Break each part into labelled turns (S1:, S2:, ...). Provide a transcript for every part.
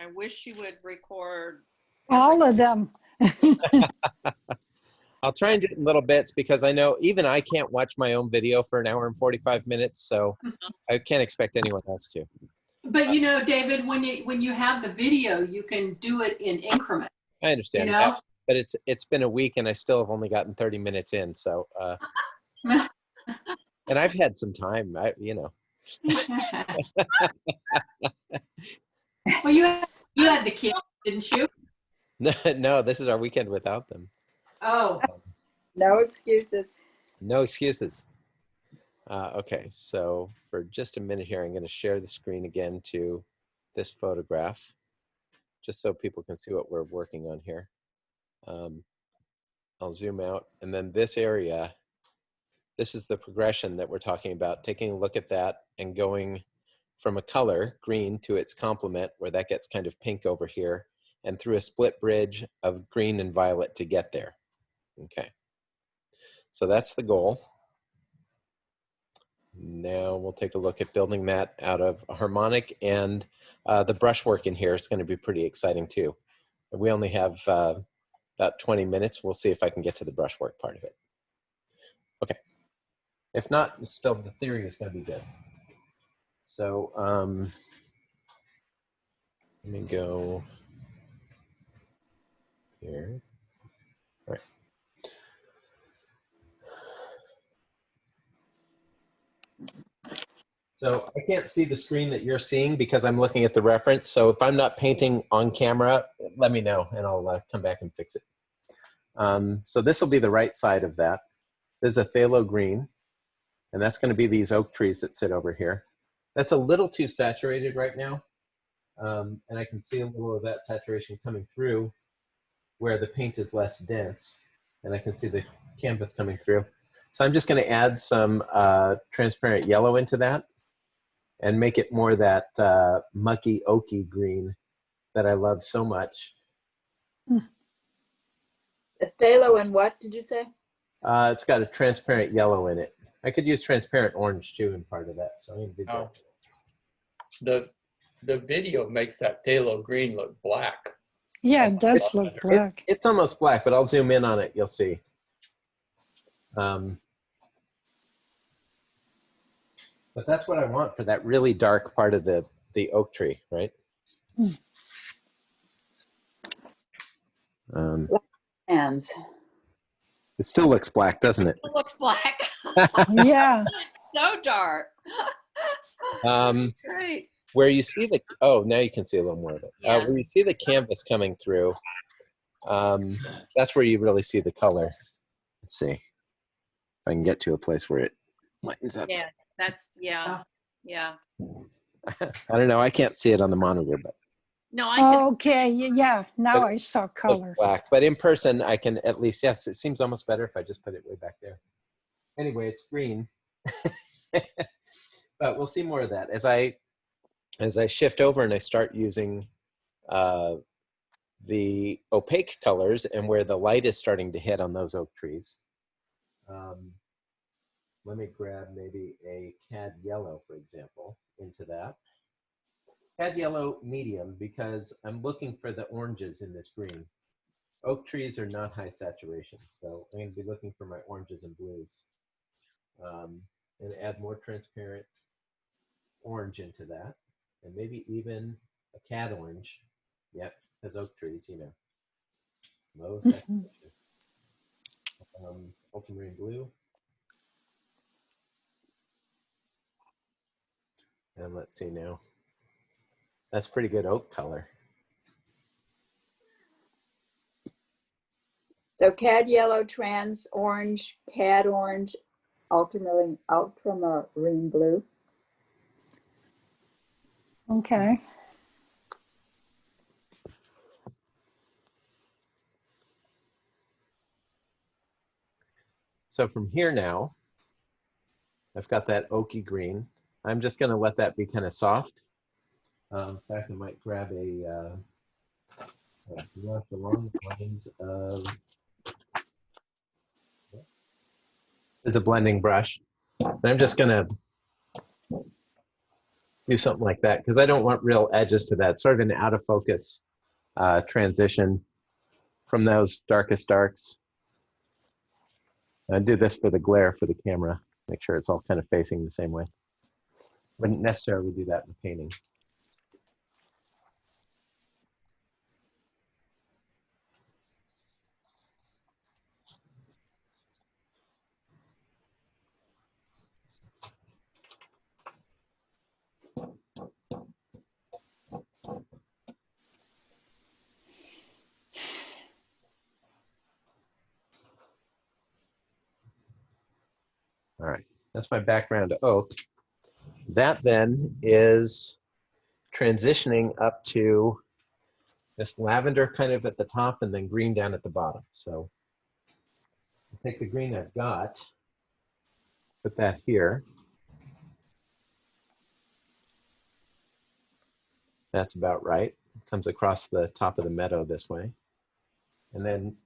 S1: I wish you would record
S2: All of them.
S3: I'll try and do it in little bits because I know even I can't watch my own video for an hour and 45 minutes, so I can't expect anyone else to.
S4: But you know, David, when you have the video, you can do it in increments.
S3: I understand
S4: You know?
S3: that, but it's been a week and I still have only gotten 30 minutes in, so and I've had some time, you know.
S4: Well, you had the kids, didn't you?
S3: No, this is our weekend without them.
S4: Oh,
S5: No excuses.
S3: No excuses. Okay, so for just a minute here, I'm going to share the screen again to this photograph, just so people can see what we're working on here. I'll zoom out, and then this area, this is the progression that we're talking about, taking a look at that and going from a color, green, to its complement, where that gets kind of pink over here, and through a split bridge of green and violet to get there. Okay, so that's the goal. Now we'll take a look at building that out of a harmonic, and the brushwork in here is going to be pretty exciting too. We only have about 20 minutes. We'll see if I can get to the brushwork part of it. Okay. If not, still the theory is going to be good. So let me go here. All right. So I can't see the screen that you're seeing because I'm looking at the reference. So if I'm not painting on camera, let me know and I'll come back and fix it. So this will be the right side of that. This is a phthalo green, and that's going to be these oak trees that sit over here. That's a little too saturated right now, and I can see a little of that saturation coming through where the paint is less dense, and I can see the canvas coming through. So I'm just going to add some transparent yellow into that and make it more that mucky, oaky green that I love so much.
S5: The phthalo and what did you say?
S3: It's got a transparent yellow in it. I could use transparent orange too in part of that, so I'm going to do that.
S6: The video makes that phthalo green look black.
S2: Yeah, it does look black.
S3: It's almost black, but I'll zoom in on it. You'll see. But that's what I want for that really dark part of the oak tree, right?
S5: Hands.
S3: It still looks black, doesn't it?
S1: It looks black.
S2: Yeah.
S1: So dark. Great.
S3: Where you see the, oh, now you can see a little more of it.
S1: Yeah.
S3: Where you see the canvas coming through, that's where you really see the color. Let's see if I can get to a place where it lightens up.
S1: Yeah, that's, yeah.
S3: I don't know, I can't see it on the monitor, but.
S1: No, I can.
S2: Okay, yeah, now I saw color.
S3: Black, but in person I can at least, yes, it seems almost better if I just put it way back there. Anyway, it's green. But we'll see more of that as I shift over and I start using the opaque colors and where the light is starting to hit on those oak trees. Let me grab maybe a cad yellow, for example, into that. Cad yellow medium because I'm looking for the oranges in this green. Oak trees are not high saturation, so I'm going to be looking for my oranges and blues. And add more transparent orange into that, and maybe even a cad orange. Yep, because oak trees, you know, low saturation. Ultramarine blue. And let's see now. That's pretty good oak color.
S5: So cad yellow, trans orange, cad orange, ultramarine blue.
S2: Okay.
S3: So from here now, I've got that oaky green. I'm just going to let that be kind of soft. In fact, I might grab a brush along the lines of, it's a blending brush. And I'm just going to do something like that because I don't want real edges to that. Sort of an out of focus transition from those darkest darks. I do this for the glare for the camera. Make sure it's all kind of facing the same way. Wouldn't necessarily do that in the painting. All right, that's my background oak. That then is transitioning up to this lavender kind of at the top and then green down at the bottom. So I'll take the green I've got, put that here. That's about right. It comes across the top of the meadow this way. And then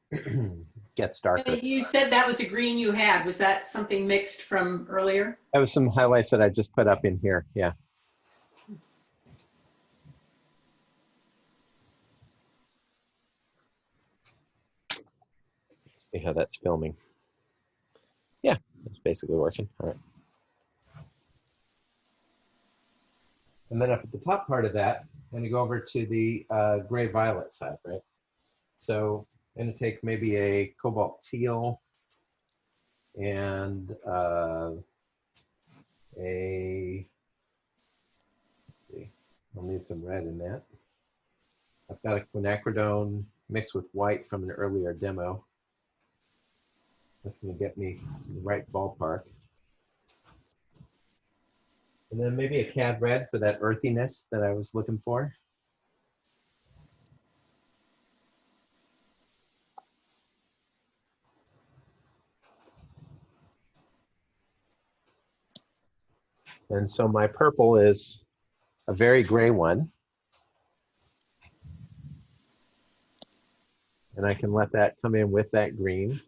S3: gets darker.
S4: You said that was a green you had. Was that something mixed from earlier?
S3: That was some highlights that I just put up in here, yeah. Let's see how that's filming. Yeah, it's basically working, all right. And then up at the top part of that, I'm gonna go over to the gray-violet side, right? So I'm gonna take maybe a cobalt teal and I'll need some red in that. I've got a quinacridone mixed with white from an earlier demo. That's gonna get me in the right ballpark. And then maybe a cad red for that earthiness that I was looking for. And so my purple is a very gray one. And I can let that come in with that green.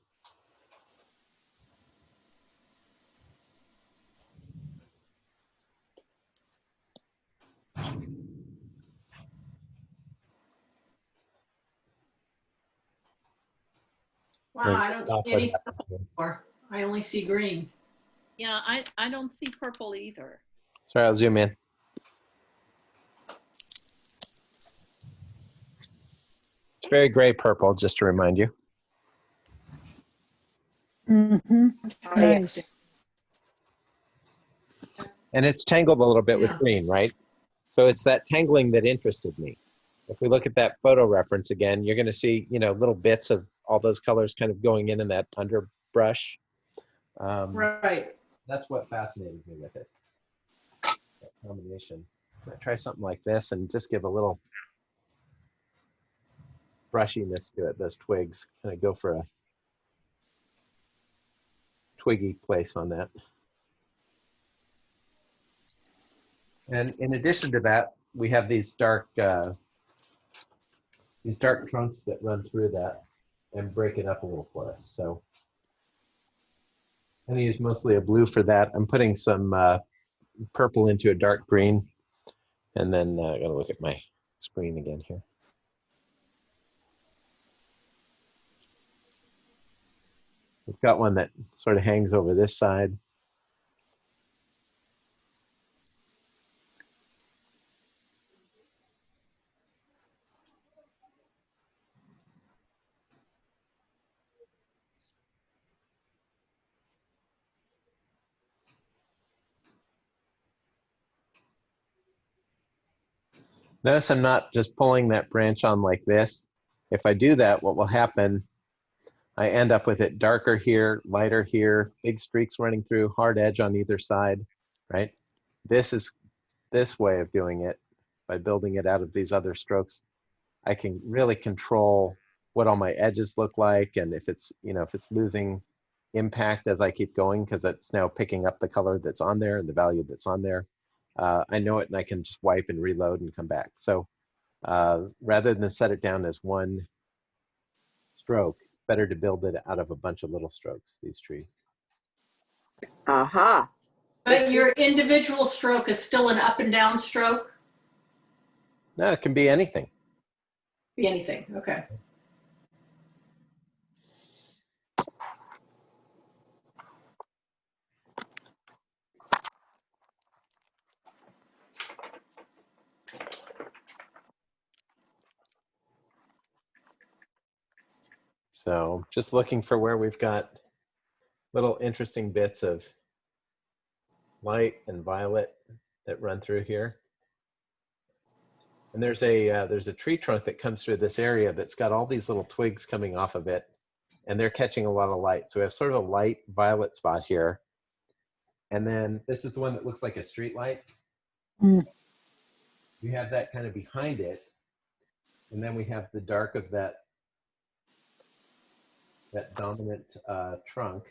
S4: Wow, I don't see any purple anymore. I only see green.
S1: Yeah, I don't see purple either.
S3: Sorry, I'll zoom in. It's very gray purple, just to remind you.
S2: Mm-hmm.
S5: Oh, yes.
S2: Nice.
S3: And it's tangled a little bit with
S4: Yeah.
S3: green, right? So it's that tangling that interested me. If we look at that photo reference again, you're going to see, you know, little bits of all those colors kind of going in that underbrush.
S4: Right.
S3: That's what fascinated me with it, that combination. I might try something like this and just give a little brushiness to it, those twigs. Kind of go for a twiggy place on that. And in addition to that, we have these dark trunks that run through that and break it up a little for us. So I'm going to use mostly a blue for that. I'm putting some purple into a dark green, and then I'm going to look at my screen again here. We've got one that sort of hangs over this side. Notice I'm not just pulling that branch on like this. If I do that, what will happen, I end up with it darker here, lighter here, big streaks running through, hard edge on either side, right? This way of doing it, by building it out of these other strokes, I can really control what all my edges look like, and if it's, you know, if it's losing impact as I keep going, because it's now picking up the color that's on there and the value that's on there. I know it, and I can just wipe and reload and come back. So rather than set it down as one stroke, better to build it out of a bunch of little strokes, these trees.
S5: Aha.
S4: But your individual stroke is still an up and down stroke?
S3: No, it can be anything.
S4: Be anything, okay.
S3: So just looking for where we've got little interesting bits of light and violet that run through here. And there's a tree trunk that comes through this area that's got all these little twigs coming off of it, and they're catching a lot of light. So we have sort of a light violet spot here. And then this is the one that looks like a street light.
S2: Mm.
S3: We have that kind of behind it. And then we have the dark of that dominant trunk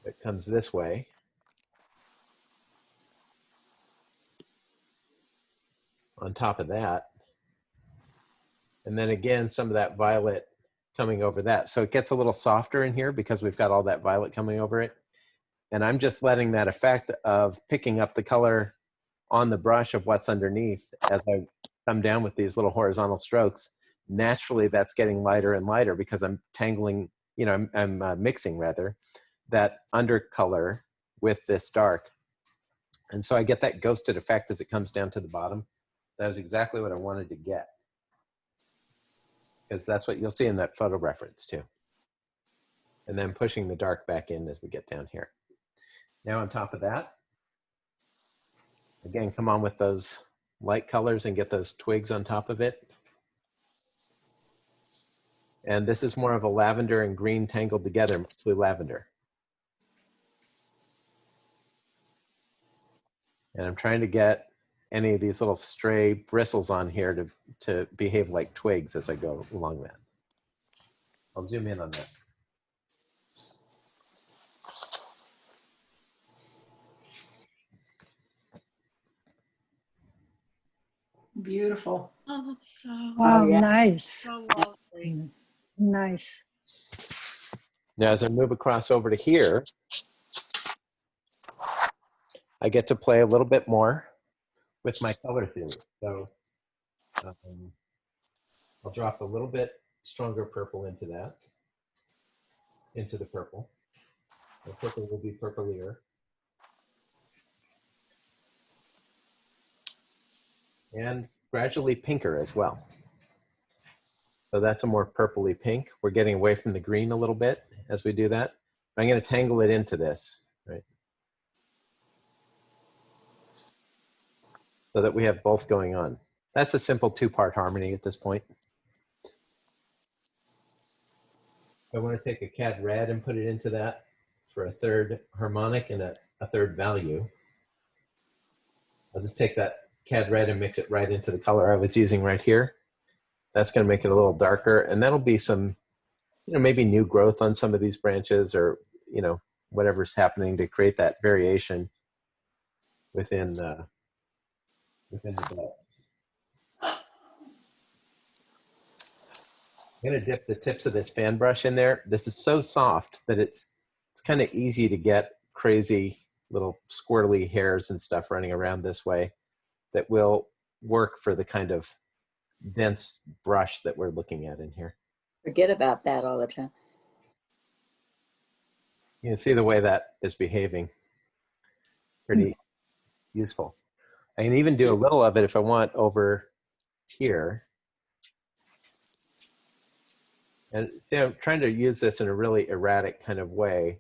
S3: that comes this way. On top of that. And then again, some of that violet coming over that. So it gets a little softer in here because we've got all that violet coming over it. And I'm just letting that effect of picking up the color on the brush of what's underneath as I come down with these little horizontal strokes. Naturally, that's getting lighter and lighter because I'm tangling, you know, I'm mixing rather, that undercolor with this dark. And so I get that ghosted effect as it comes down to the bottom. That was exactly what I wanted to get. Because that's what you'll see in that photo reference too. And then pushing the dark back in as we get down here. Now on top of that, again, come on with those light colors and get those twigs on top of it. And this is more of a lavender and green tangled together, mostly lavender. And I'm trying to get any of these little stray bristles on here to behave like twigs as I go along that. I'll zoom in on that.
S4: Beautiful.
S1: Oh, that's so,
S2: Wow,
S5: yeah.
S2: nice.
S1: so lovely.
S2: Mm, nice.
S3: Now, as I move across over to here, I get to play a little bit more with my color theory. So I'll drop a little bit stronger purple into that, into the purple. The purple will be purplier. And gradually pinker as well. So that's a more purpley pink. We're getting away from the green a little bit as we do that. I'm going to tangle it into this, right? So that we have both going on. That's a simple two-part harmony at this point. I want to take a cad red and put it into that for a third harmonic and a third value. I'll just take that cad red and mix it right into the color I was using right here. That's going to make it a little darker, and that'll be some, you know, maybe new growth on some of these branches, or, you know, whatever's happening to create that variation within the bud. I'm going to dip the tips of this fan brush in there. This is so soft that it's kind of easy to get crazy little squirrely hairs and stuff running around this way that will work for the kind of dense brush that we're looking at in here.
S5: Forget about that all the time.
S3: You can see the way that is behaving. Pretty useful. I can even do a little of it if I want over here. And you know, I'm trying to use this in a really erratic kind of way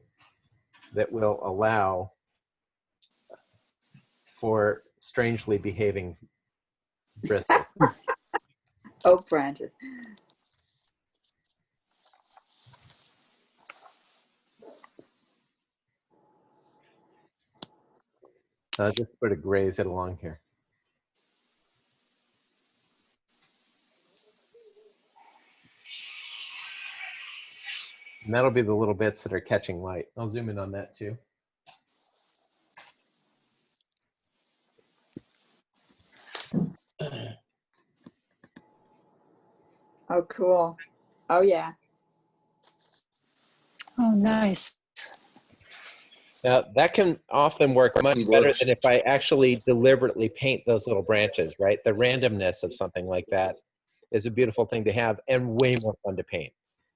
S3: that will allow for strangely behaving bristles.
S5: Oak branches.
S3: I'll just sort of graze it along here. And that'll be the little bits that are catching light. I'll zoom in on that too.
S5: Oh, cool. Oh, yeah.
S2: Oh, nice.
S3: Now, that can often work much better than if I actually deliberately paint those little branches, right? The randomness of something like that is a beautiful thing to have and way more fun to paint.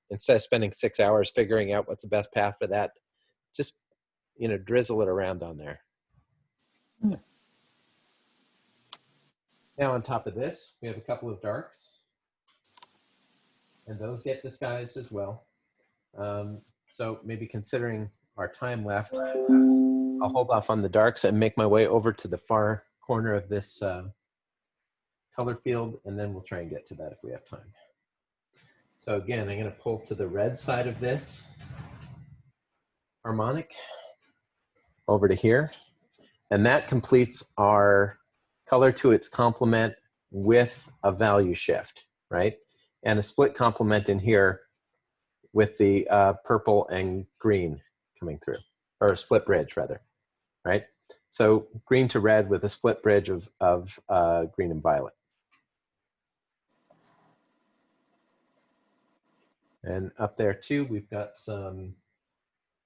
S3: Instead of spending 6 hours figuring out what's the best path for that, just, you know, drizzle it around on there.
S2: Mm.
S3: Now on top of this, we have a couple of darks, and those get disguised as well. So maybe considering our time left, I'll hold off on the darks and make my way over to the far corner of this color field, and then we'll try and get to that if we have time. So again, I'm going to pull to the red side of this harmonic over to here, and that completes our color to its complement with a value shift, right? And a split complement in here with the purple and green coming through, or a split bridge rather, right? So green to red with a split bridge of green and violet. And up there too, we've got some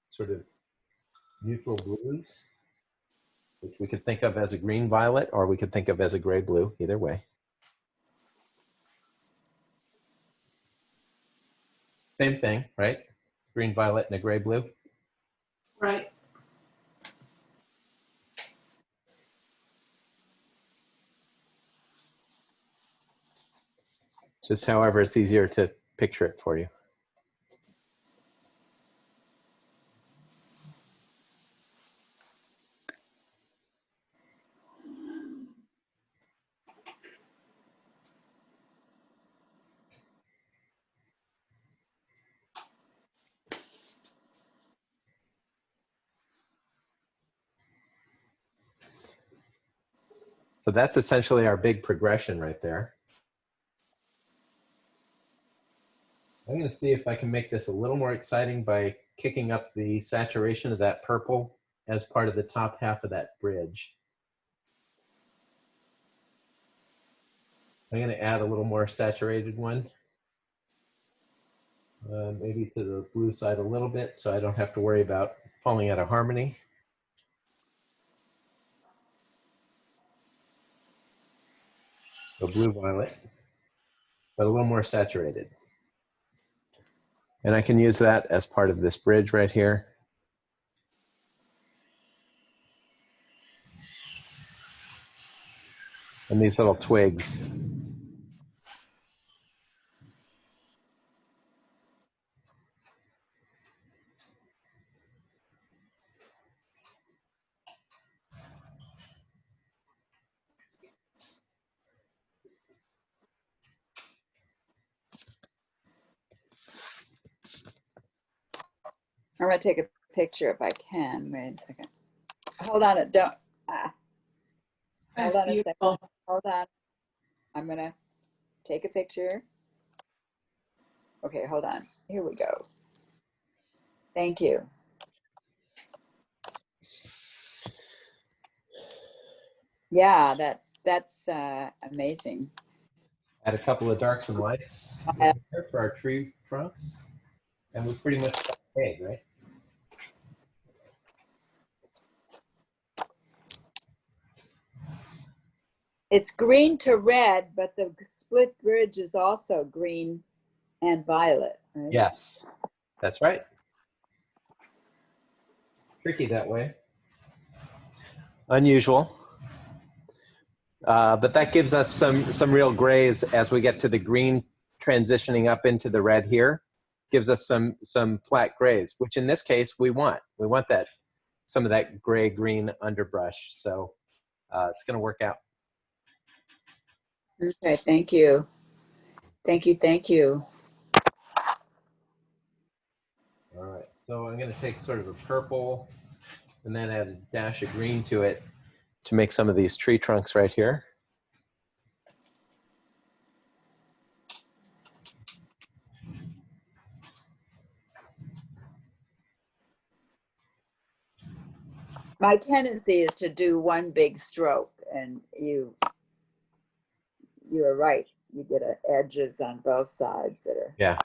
S3: sort of neutral blues, which we could think of as a green violet, or we could think of as a gray blue, either way. Same thing, right? Green violet and a gray blue.
S4: Right.
S3: Just however it's easier to picture it for you. So that's essentially our big progression right there. I'm going to see if I can make this a little more exciting by kicking up the saturation of that purple as part of the top half of that bridge. I'm going to add a little more saturated one, maybe to the blue side a little bit, so I don't have to worry about falling out of harmony. So blue-violet, but a little more saturated. And I can use that as part of this bridge right here. And these little twigs.
S5: I'm gonna take a picture if I can. Wait a second. Hold on, don't.
S4: That's
S5: Hold on a second.
S4: beautiful.
S5: Hold on. I'm gonna take a picture. Okay, hold on. Here we go. Thank you. Yeah, that's amazing.
S3: Add a couple of darks and lights here for our tree trunks. And we pretty much got the egg, right?
S5: It's green to red, but the split bridge is also green and violet, right?
S3: Yes, that's right. Tricky that way. Unusual. But that gives us some real grays as we get to the green transitioning up into the red here. Gives us some flat grays, which in this case we want. We want that, some of that gray-green underbrush. So it's going to work out.
S5: Okay, thank you. Thank you, thank you.
S3: All right, so I'm going to take sort of a purple and then add a dash of green to it to make some of these tree trunks right here.
S5: My tendency is to do one big stroke, and you're right. You get edges on both sides that are.
S3: Yeah.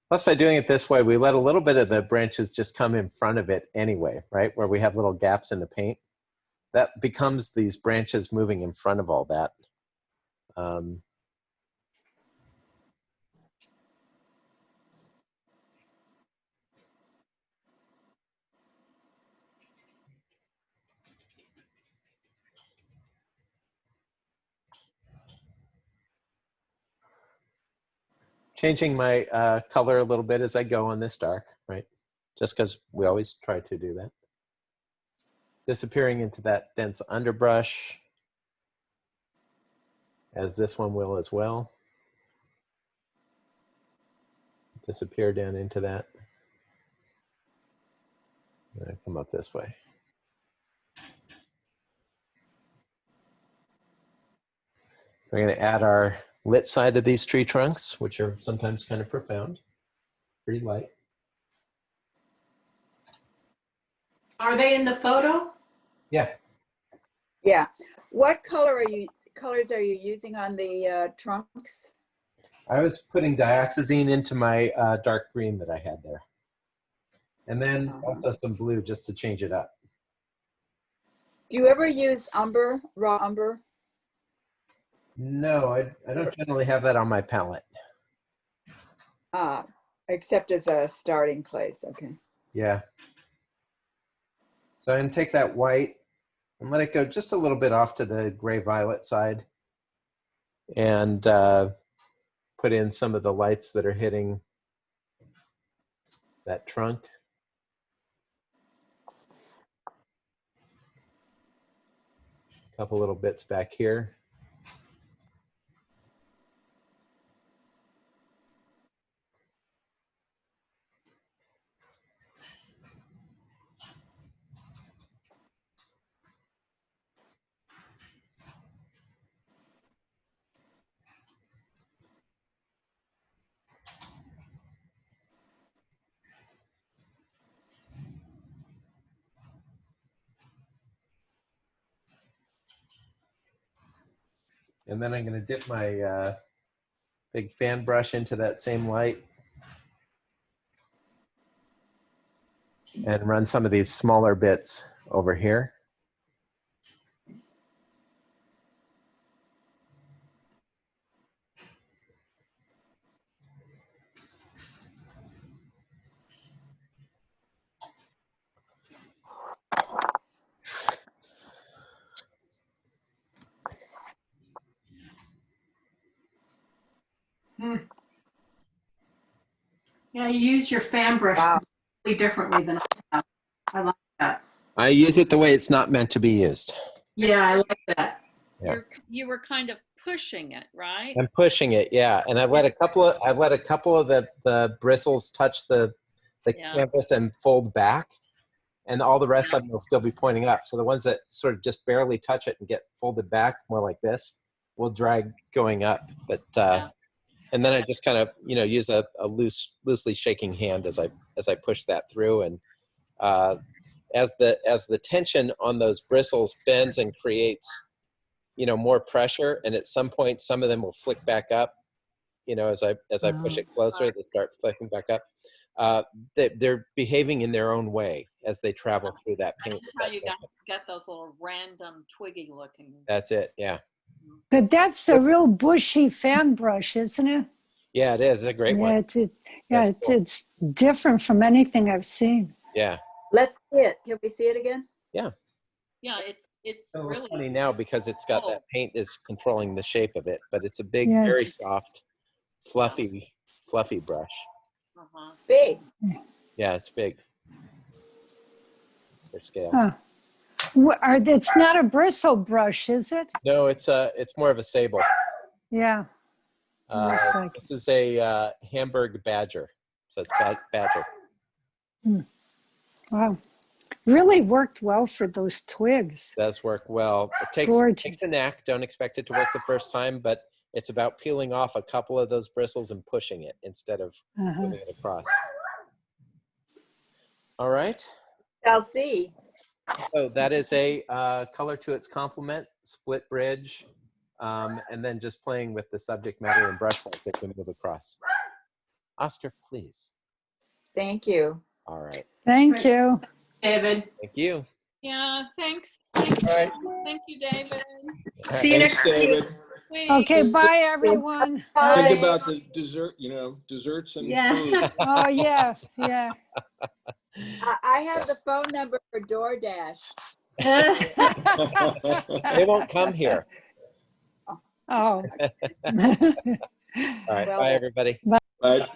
S3: Plus, by doing it this way, we let a little bit of the branches just come in front of it anyway, right? Where we have little gaps in the paint. That becomes these branches moving in front of all that. Changing my color a little bit as I go on this dark, right? Just because we always try to do that. Disappearing into that dense underbrush, as this one will as well. Disappear down into that. And come up this way. We're going to add our lit side of these tree trunks, which are sometimes kind of profound, pretty light.
S4: Are they in the photo?
S3: Yeah.
S5: Yeah. What colors are you using on the trunks?
S3: I was putting dioxazine into my dark green that I had there. And then also some blue just to change it up.
S5: Do you ever use umber, raw umber?
S3: No, I don't generally have that on my palette.
S5: Except as a starting place, okay.
S3: Yeah. So I'm going to take that white and let it go just a little bit off to the gray violet side and put in some of the lights that are hitting that trunk. A couple little bits back here. And then I'm going to dip my big fan brush into that same light and run some of these smaller bits over here.
S4: Yeah, you use your fan brush completely differently than I have. I like that.
S3: I use it the way it's not meant to be used.
S4: Yeah, I like that.
S3: Yeah.
S1: You were kind of pushing it, right?
S3: I'm pushing it, yeah. And I let a couple of the bristles touch the canvas and fold back, and all the rest of them will still be pointing up. So the ones that sort of just barely touch it and get folded back, more like this, will drag going up. But and then I just kind of use a loosely shaking hand as I push that through, and as the tension on those bristles bends and creates more pressure, and at some point some of them will flick back up, as I push it closer, they start flicking back up. They're behaving in their own way as they travel through that paint.
S1: That's how you get those little random twiggy looking.
S3: That's it, yeah.
S2: But that's a real bushy fan brush, isn't it?
S3: Yeah, it is. It's a great one.
S2: It's different from anything I've seen.
S3: Yeah.
S5: Let's see it. Can we see it again?
S3: Yeah.
S1: Yeah, it's
S3: a little
S1: really
S3: funny now because it's got that paint is controlling the shape of it, but it's a big, very soft, fluffy brush.
S5: Big.
S3: Yeah, it's big for scale.
S2: It's not a bristle brush, is it?
S3: No, it's more of a sable.
S2: Yeah. Looks like
S3: this is a Hamburg Badger, so it's Badger.
S2: Wow. Really worked well for those twigs.
S3: It does work well. It takes a knack. Don't expect it to work the first time, but it's about peeling off a couple of those bristles and pushing it instead of moving it across. All right.
S5: I'll see.
S3: So that is a color to its complement, split bridge, and then just playing with the subject matter and brushwork that we move across. Oscar, please.
S5: Thank you.
S3: All right.
S2: Thank you.
S4: David.
S3: Thank you.
S1: Yeah, thanks. Thank you,
S6: All right.
S1: Thank you, David.
S7: See you
S6: Thanks,
S7: next week.
S6: David.
S1: Sweet.
S2: Okay, bye, everyone.
S6: Think
S2: Bye.
S6: about the dessert, desserts and
S7: Yeah.
S6: food.
S2: Oh, yeah, yeah.
S5: I have the phone number for DoorDash.
S3: They won't come here.
S2: Oh.
S3: All right.
S5: Well
S3: Bye,
S5: then.
S3: everybody.
S6: Right.